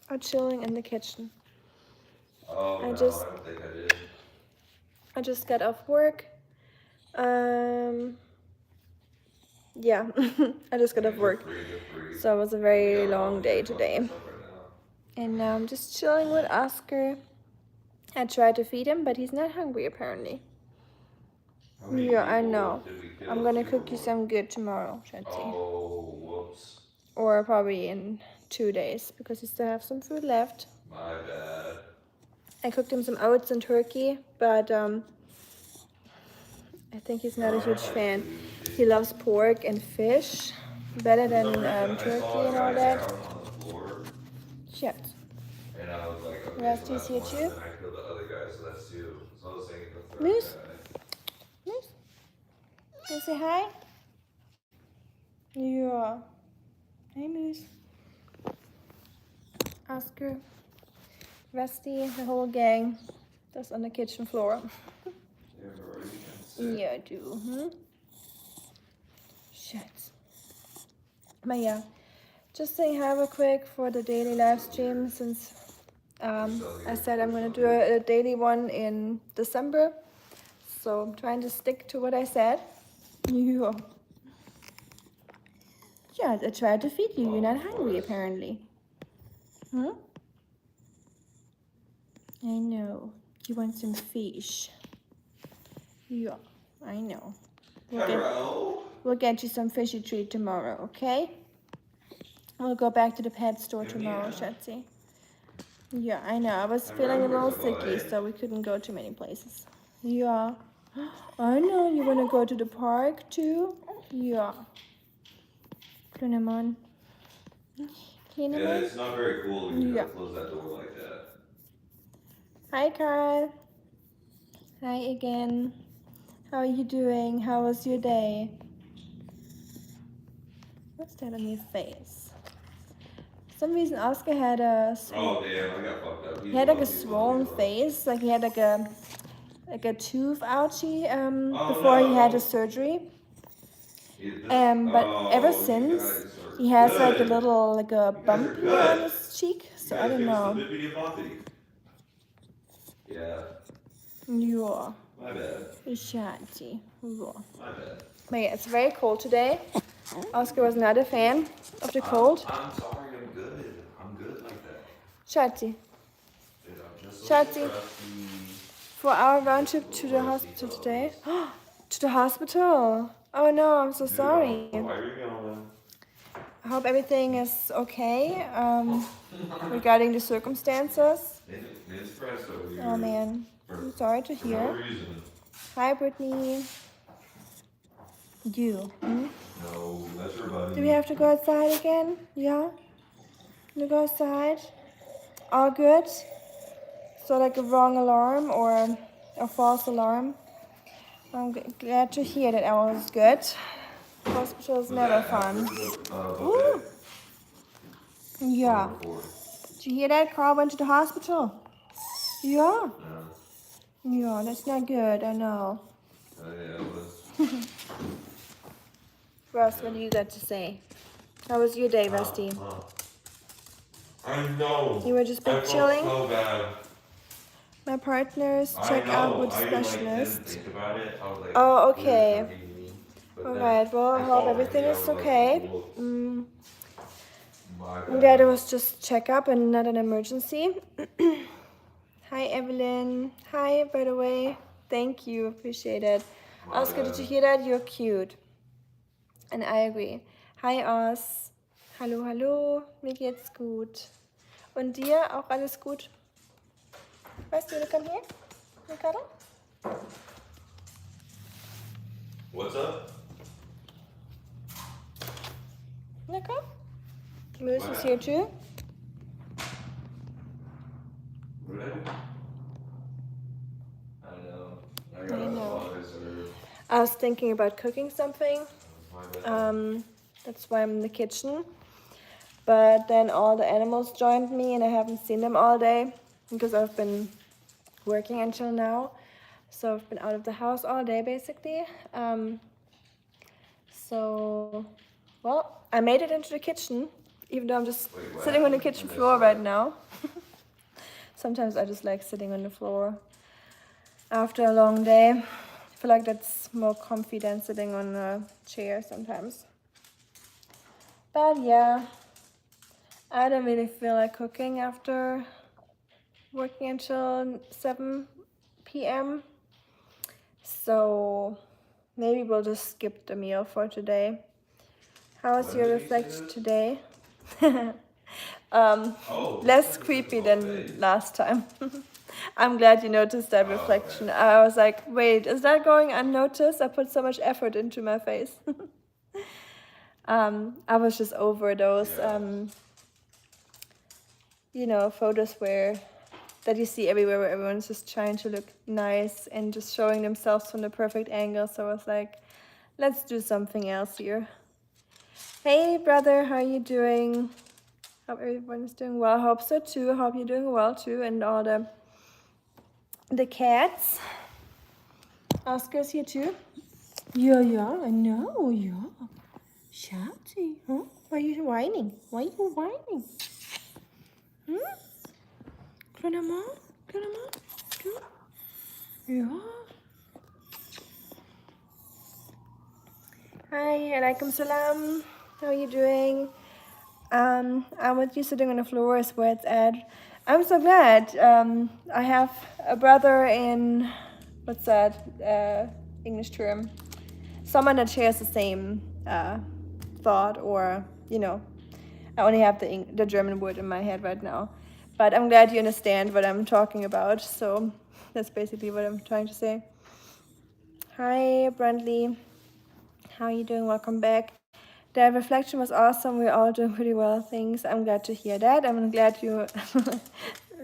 are chilling in the kitchen. Oh, no, I don't think I did. I just got off work. Yeah, I just got off work. So it was a very long day today. And now I'm just chilling with Oscar. I tried to feed him, but he's not hungry apparently. Yeah, I know. I'm gonna cook you some good tomorrow, Shanti. Oh, whoops. Or probably in 2 days, because we still have some food left. My bad. I cooked him some oats and turkey, but I think he's not a huge fan. He loves pork and fish better than turkey and all that. Shit. And I was like, okay, Rusty's so here that's too. one, and then I killed the other guy, so that's two. So I was thinking the third Moose? guy. Moose? Can you say hi? Yeah. Hey, Moose. Oscar, Rusty, the whole gang. That's on the kitchen floor. Yeah, I do. Shit. But yeah, just saying hi real quick for the daily live stream, since I said I'm gonna do a daily one in December. So I'm trying to stick to what I said. Yeah. Yeah, I tried to feed you. You're not hungry apparently. I know. You want some fish. Yeah, I know. We'll get you some fishy treat tomorrow, okay? We'll go back to the pet store tomorrow, Shetzi. Yeah, I know. I was feeling a little sicky, so we couldn't go to many places. Yeah. I know. You want to go to the park too? Yeah. Clean them on. Clean them Yeah, on. it's not very cool when you close that door like that. Hi, Carl. Hi again. How are you doing? How was your day? What's that on your face? For some reason, Oscar had a... Oh, damn, I got fucked up. He had like a swollen face. Like he had like a tooth ouchie before he had his surgery. But ever since, he has like a little, like a bump here on his cheek. So I don't know. Yeah. Yeah. My bad. Shanty. Yeah. My bad. But yeah, it's very cold today. Oscar was not a fan of the cold. I'm sorry, I'm good. I'm good like that. Shanty. Dude, I'm just Shanty. For our round trip to the hospital today. To the hospital. Oh no, I'm so sorry. Why are you going? I hope everything is okay regarding the circumstances. Oh man, I'm sorry to hear. Hi, Brittany. You. No, that's your buddy. Do we have to go outside again? Yeah? You go outside? All good? So like a wrong alarm or a false alarm? I'm glad to hear that all is good. Hospital is never fun. Woo! Yeah. Did you hear that? Carl went to the hospital. Yeah. Yeah, that's not good, I know. Russ, what do you got to say? How was your day, Rusty? I know. You were just been chilling? So bad. My partners check out with specialist. Like, oh, okay. Alright, well, I hope everything is okay. I'm glad it was just check-up and not an emergency. Hi, Evelyn. Hi, by the way. Thank you, appreciate it. Oscar, did you hear that? You're cute. And I agree. Hi, Os. Hallo, hallo. Mir geht's gut. Und dir auch alles gut? Weißt du, come here? Ricardo? What's up? Nico? Moose is here too. I know. I was thinking about cooking something. That's why I'm in the kitchen. But then all the animals joined me and I haven't seen them all day because I've been working until now. So I've been out of the house all day basically. So, well, I made it into the kitchen, even though I'm just Wait, what? sitting on the I kitchen missed floor that. right now. Sometimes I just like sitting on the floor after a long day. I feel like that's more comfy than sitting on a chair sometimes. But yeah, I don't really feel like cooking after working until 7 p.m. So maybe we'll just skip the meal for today. How was When your did you say reflection this? today? Oh, Less you creepy said the whole than day. last time. I'm glad you noticed that Oh, reflection. okay. I was like, wait, is that going unnoticed? I put so much effort into my face. I was just over those, Yeah. photos that you see everywhere where everyone's just trying to look nice and just showing themselves from the perfect angle. So I was like, let's do something else here. Hey brother, how are you doing? Hope everyone's doing well. I hope so too. I hope you're doing well too. And all the cats. Oscar's here too. Yeah, I know, yeah. Shouty, huh? Why are you whining? Why are you whining? Kleiner Yeah. Hi, alaikum salam. How are you doing? I'm with you sitting on the floor is where it's at. I'm so glad. I have a brother in, what's that, English term? Someone that shares the same thought, or, I only have the German word in my head right now. But I'm glad you understand what I'm talking about. So that's basically what I'm trying to say. Hi, Brandley. How are you doing? Welcome back. The reflection was awesome. We're all doing pretty well. Thanks. I'm glad to hear that. I'm glad you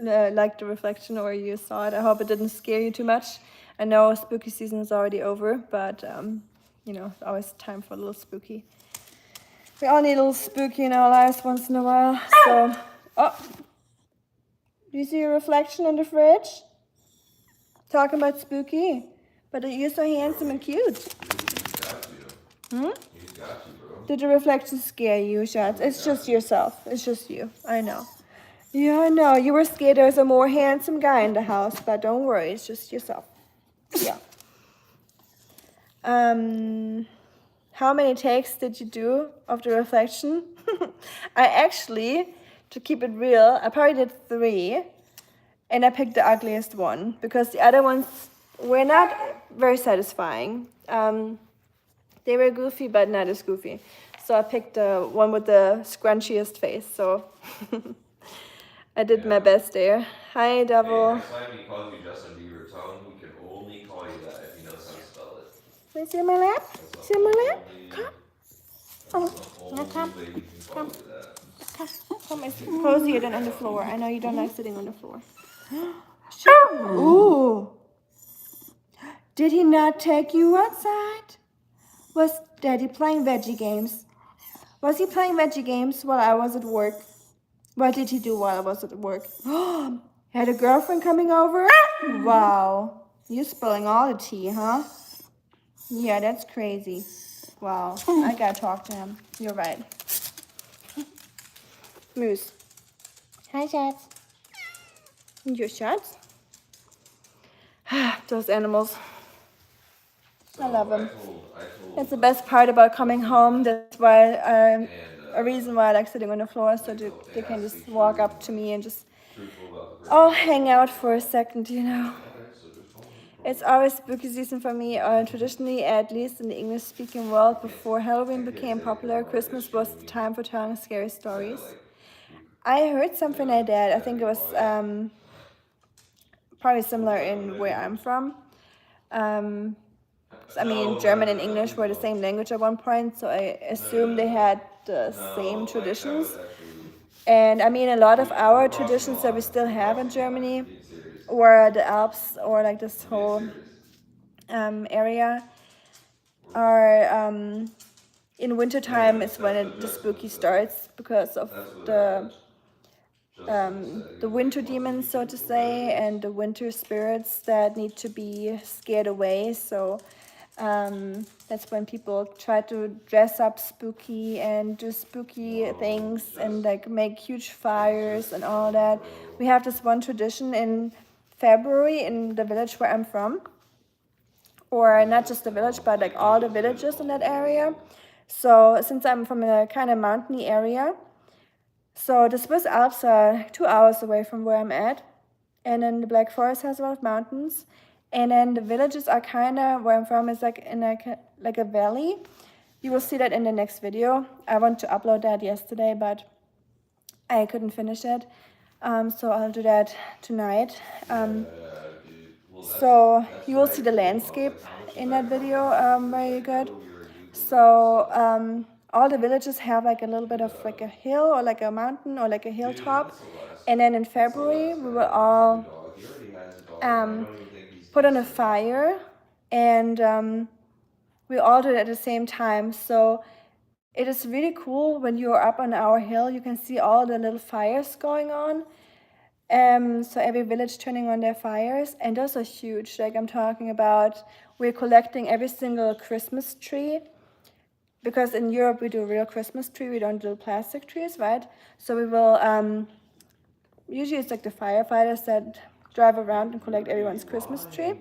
liked the reflection or you saw it. I hope it didn't scare you too much. I know spooky season is already over, but it's always time for a little spooky. We all need a little spooky in our lives once in a while. So, do you see a reflection in the fridge? Talking about spooky, but you're so handsome and cute. He's got you. He's got you, bro. Did the reflection scare you, Schatz? It's just yourself. It's just you. I know. Yeah, I know. You were scared there was a more handsome guy in the house, but don't worry. It's just yourself. Yeah. How many takes did you do of the reflection? I actually, to keep it real, I probably did 3, and I picked the ugliest one because the other ones were not very satisfying. They were goofy, but not as goofy. So I picked the one with the scrunchiest face. So I did my best there. Hi, Devil. Hey, next time he calls you Justin Bieber, tell him he can only call you that if he knows how to spell it. Can you see my lap? That's See the my lap? only. Come. That's the Now come. only way he can call you that. Come, it's cozier than on the floor. I know you don't like sitting on the floor. Ooh. Did he not take you outside? Was Daddy playing veggie games? Was he playing veggie games while I was at work? What did he do while I was at work? Had a girlfriend coming over? Wow. You're spilling all the tea, huh? Yeah, that's crazy. Wow. I gotta talk to him. You're right. Moose. Hi, Shots. Your Shots? Those animals. So I love them. I told That's the best part about coming home. That's why a reason why I like sitting on the floor, so they can just walk up to me and just hang out for a second, It's always spooky season for me. Traditionally, at least in the English-speaking world, before Halloween became popular, Christmas was the time for telling scary stories. I heard something like that. I think it was probably similar in where I'm from. German and English were the same language at one point, so I assume they had the same traditions. And a lot of our traditions that we still have in Germany, or the Alps, or like this whole area, are in wintertime is when the spooky starts because of the winter demons, so to say, and the winter spirits that need to be scared away. So That's when people try to dress up spooky and do spooky things and like make huge fires and all that. We have this one tradition in February in the village where I'm from, or not just the village, but like all the villages in that area. So since I'm from a kind of mountainy area, so the Swiss Alps are 2 hours away from where I'm at, and then the Black Forest has a lot of mountains, and then the villages are kind of, where I'm from is like in like a valley. You will see that in the next video. I want to upload that yesterday, but I couldn't finish it, so I'll do that tonight. So you will see the landscape in that video very good. So all the villages have like a little bit of like a hill or like a mountain or like a hilltop, and then in February we will all put on a fire, and we all do it at the same time. So it is really cool when you're up on our hill, you can see all the little fires going on. So every village turning on their fires, and those are huge. Like I'm talking about, we're collecting every single Christmas tree, because in Europe we do real Christmas tree, we don't do plastic trees, right? So we will, usually it's like the firefighters that drive around and collect everyone's Christmas tree,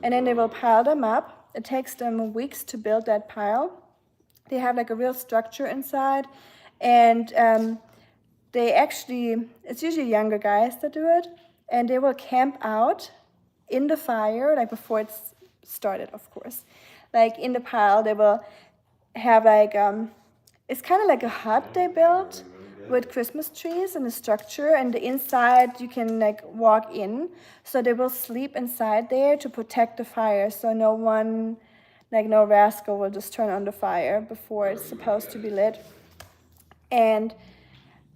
and then they will pile them up. It takes them weeks to build that pile. They have like a real structure inside, and they actually, it's usually younger guys that do it, and they will camp out in the fire, like before it's started, of course. Like in the pile, they will have like, it's kind of like a hut they built with Christmas trees and a structure, and the inside you can like walk in. So they will sleep inside there to protect the fire, so no one, like no rascal will just turn on the fire before it's supposed to be lit. And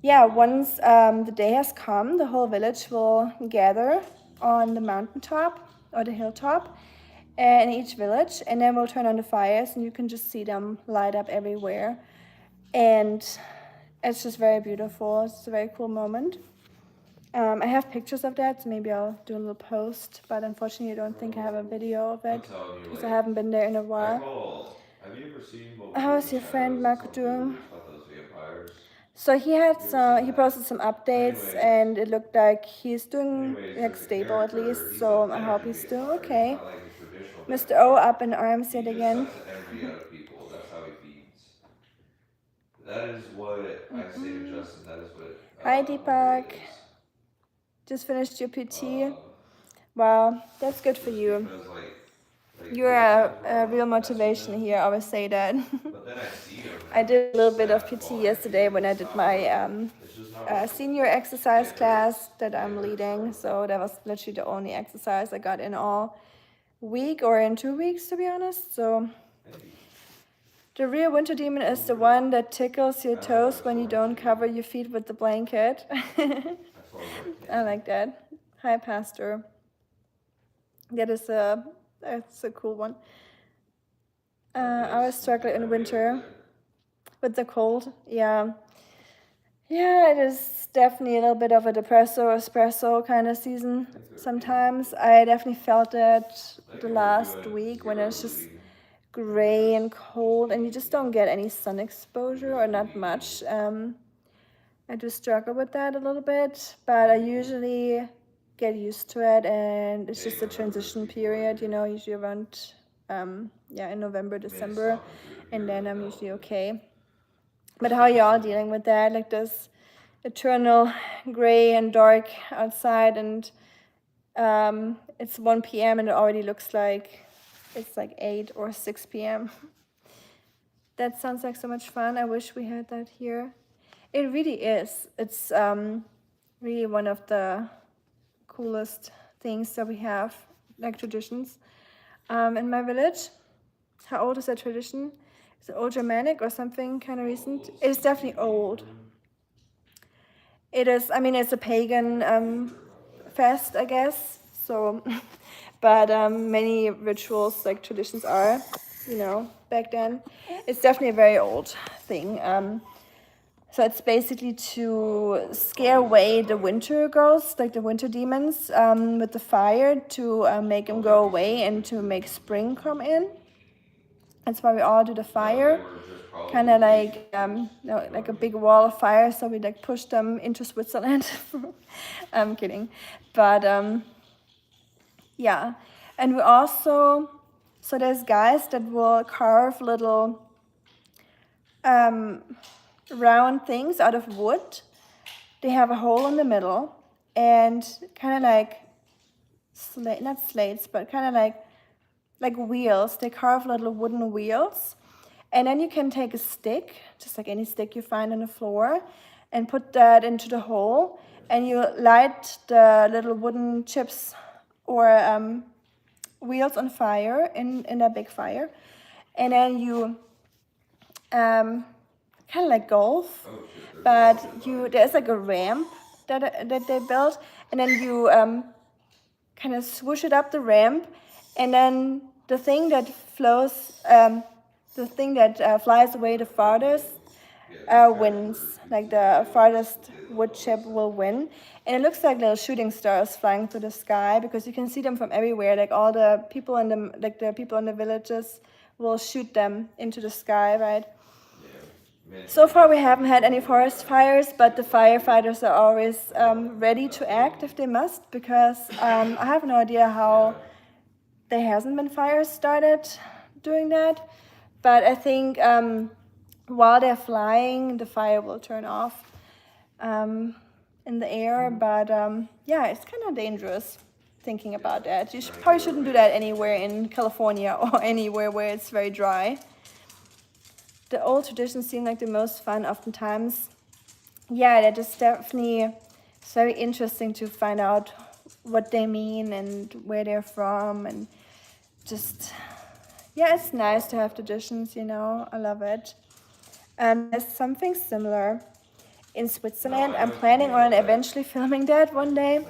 yeah, once the day has come, the whole village will gather on the mountaintop or the hilltop in each village, and then we'll turn on the fires, and you can just see them light up everywhere. And it's just very beautiful. It's a very cool moment. I have pictures of that, so maybe I'll do a little post, but unfortunately I don't think I have a video of it, because I haven't been there in a while. How is your friend Marco doing? So he posted some updates, and it looked like he's doing like stable at least, so I hope he's doing okay. Mr. O up in arms yet again. That is what I say to Justin. That is what. Hi Deepak. Just finished your PT. Wow, that's good for you. You're a real motivation here. I always say that. I did a little bit of PT yesterday when I did my senior exercise class that I'm leading. So that was literally the only exercise I got in all week, or in 2 weeks, to be honest. So the real winter demon is the one that tickles your toes when you don't cover your feet with the blanket. I like that. Hi, Pastor. That's a cool one. I was struggling in winter with the cold. Yeah, it is definitely a little bit of a espresso kind of season sometimes. I definitely felt that the last week when it's just gray and cold and you just don't get any sun exposure, or not much. I do struggle with that a little bit, but I usually get used to it, and it's just a transition period, usually around in November, December, and then I'm usually okay. But how are y'all dealing with that, like this eternal gray and dark outside, and it's 1 p.m. and it already looks like it's like 8 or 6 p.m. That sounds like so much fun. I wish we had that here. It really is. It's really one of the coolest things that we have, like traditions in my village. How old is that tradition? Is it old Germanic or something kind of recent? It's definitely old. It is, it's a pagan fest, I guess. So, but many rituals, like traditions are, back then. It's definitely a very old thing. So it's basically to scare away the winter ghosts, like the winter demons, with the fire, to make them go away and to make spring come in. That's why we all do the fire. Kind of like like a big wall of fire, so we like push them into Switzerland. I'm kidding, but yeah. And we also, so there's guys that will carve little round things out of wood. They have a hole in the middle and kind of like not slates, but kind of like wheels. They carve little wooden wheels. And then you can take a stick, just like any stick you find on the floor, and put that into the hole. And you light the little wooden chips or wheels on fire in that big fire. And then you kind of like golf, but there's like a ramp that they built, and then you kind of swoosh it up the ramp, and then the thing that flies away the farthest wins. Like the farthest wood chip will win, and it looks like little shooting stars flying through the sky because you can see them from everywhere. Like all the people in the villages will shoot them into the sky, right? So far we haven't had any forest fires, but the firefighters are always ready to act if they must, because I have no idea how there hasn't been fires started doing that. But I think while they're flying, the fire will turn off in the air. But yeah, it's kind of dangerous thinking about that. You probably shouldn't do that anywhere in California or anywhere where it's very dry. The old traditions seem like the most fun oftentimes. Yeah, that is definitely, it's very interesting to find out what they mean and where they're from, and just, yeah, it's nice to have traditions, you know, I love it. There's something similar in Switzerland. I'm planning on eventually filming that one day,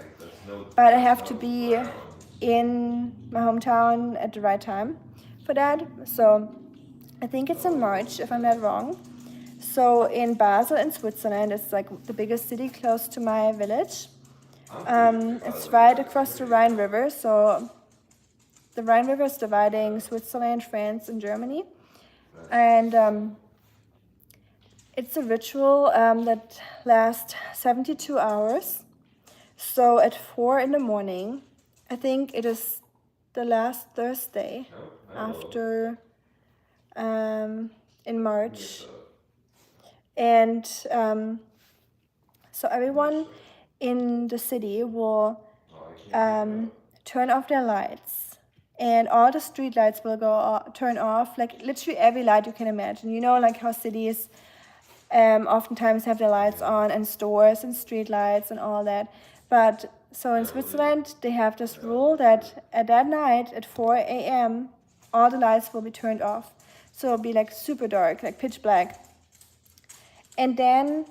but I have to be in my hometown at the right time for that. So I think it's in March, if I'm not wrong. So in Basel in Switzerland, it's like the biggest city close to my village. It's right across the Rhine River. So the Rhine River is dividing Switzerland, France, and Germany. And it's a ritual that lasts 72 hours. So at 4 in the morning, I think it is the last Thursday after in March, and so everyone in the city will turn off their lights, and all the street lights will turn off, like literally every light you can imagine. You know, like how cities oftentimes have their lights on, and stores and street lights and all that. But so in Switzerland, they have this rule that at that night at 4 a.m. all the lights will be turned off. So it'll be like super dark, like pitch black. And then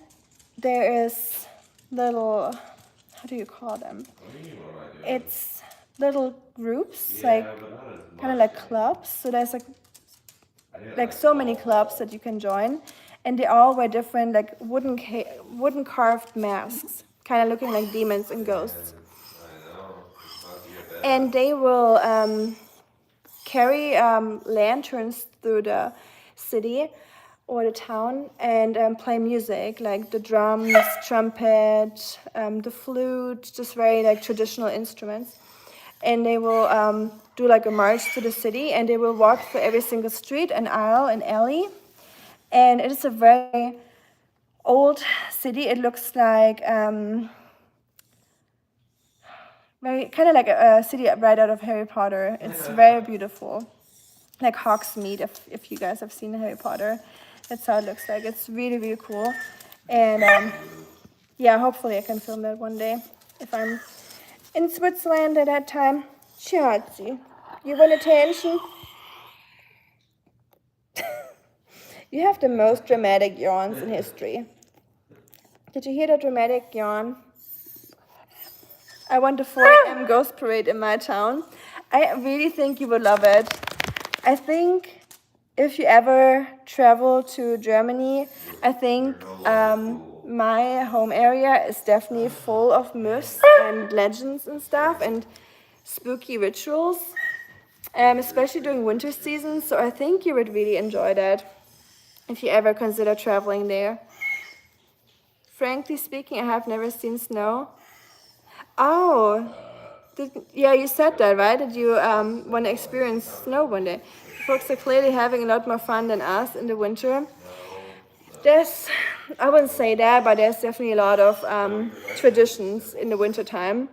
there is little, how do you call them? It's little groups, like kind of like clubs. So there's like so many clubs that you can join, and they all wear different like wooden carved masks, kind of looking like demons and ghosts. And they will carry lanterns through the city or the town and play music, like the drums, trumpet, the flute, just very like traditional instruments. And they will do like a march to the city, and they will walk through every single street and aisle and alley. And it is a very old city. It looks like very kind of like a city right out of Harry Potter. It's very beautiful, like Hogsmeade. If you guys have seen Harry Potter, that's how it looks like. It's really, really cool. And yeah, hopefully I can film that one day if I'm in Switzerland at that time. Schatzi, you want attention? You have the most dramatic yawns in history. Did you hear that dramatic yawn? I want the 4 a.m. ghost parade in my town. I really think you would love it. I think if you ever travel to Germany, I think my home area is definitely full of myths and legends and stuff and spooky rituals. especially during winter season. So I think you would really enjoy that if you ever consider traveling there. Frankly speaking, I have never seen snow. Oh, yeah, you said that, right? That you want to experience snow one day. Folks are clearly having a lot more fun than us in the winter. I wouldn't say that, but there's definitely a lot of traditions in the winter time.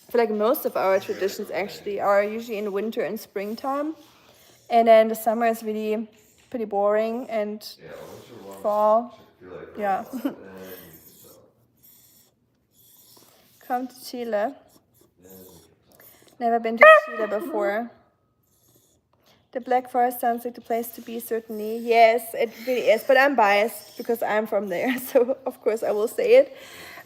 I feel like most of our traditions actually are usually in winter and springtime. And then the summer is really pretty boring, and fall, yeah. Come to Chile. Never been to Chile before. The Black Forest sounds like the place to be, certainly. Yes, it really is. But I'm biased because I'm from there, so of course I will say it.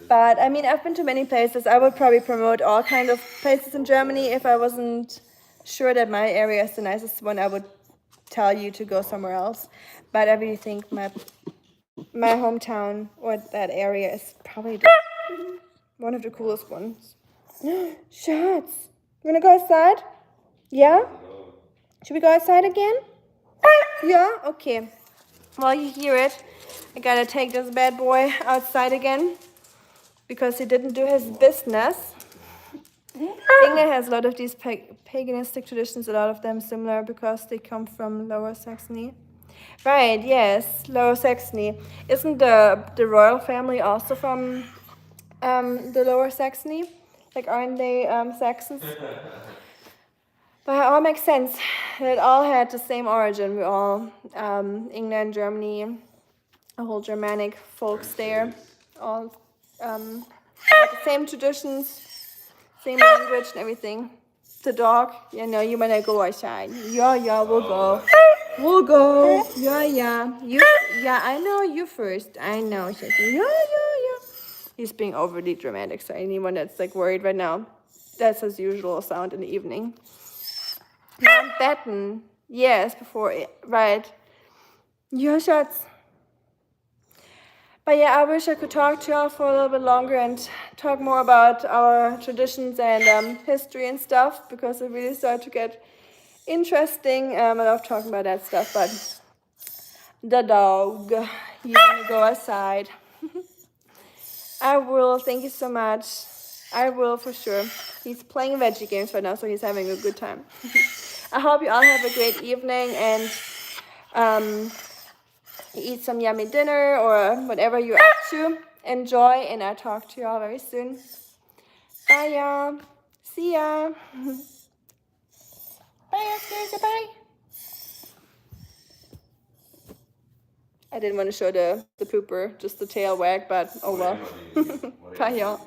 But I mean, I've been to many places. I would probably promote all kinds of places in Germany. If I wasn't sure that my area is the nicest one, I would tell you to go somewhere else. But I really think my hometown or that area is probably one of the coolest ones. Schatz, you wanna go outside? Yeah? Should we go outside again? Yeah? Okay. Well, you hear it. I gotta take this bad boy outside again because he didn't do his business. England has a lot of these paganistic traditions, a lot of them similar because they come from Lower Saxony. Right, yes, Lower Saxony. Isn't the royal family also from the Lower Saxony? Like, aren't they Saxons? But it all makes sense. It all had the same origin. We all, England, Germany, a whole Germanic folks there, all had the same traditions, same language and everything. The dog, you know, you wanna go outside. Yeah, we'll go. We'll go. Yeah. Yeah, I know you first. I know. Yeah. He's being overly dramatic, so anyone that's like worried right now, that's his usual sound in the evening. Mountbatten. Yes, before it, right. Yeah, Schatz. But yeah, I wish I could talk to y'all for a little bit longer and talk more about our traditions and history and stuff, because it really started to get interesting. I love talking about that stuff, but the dog, you want to go outside. I will, thank you so much. I will for sure. He's playing veggie games right now, so he's having a good time. I hope you all have a great evening and eat some yummy dinner or whatever you're up to. Enjoy, and I'll talk to y'all very soon. Bye, y'all. See ya. Bye, Oscar. Bye. I didn't want to show the pooper, just the tail wag, but oh well. Bye, y'all.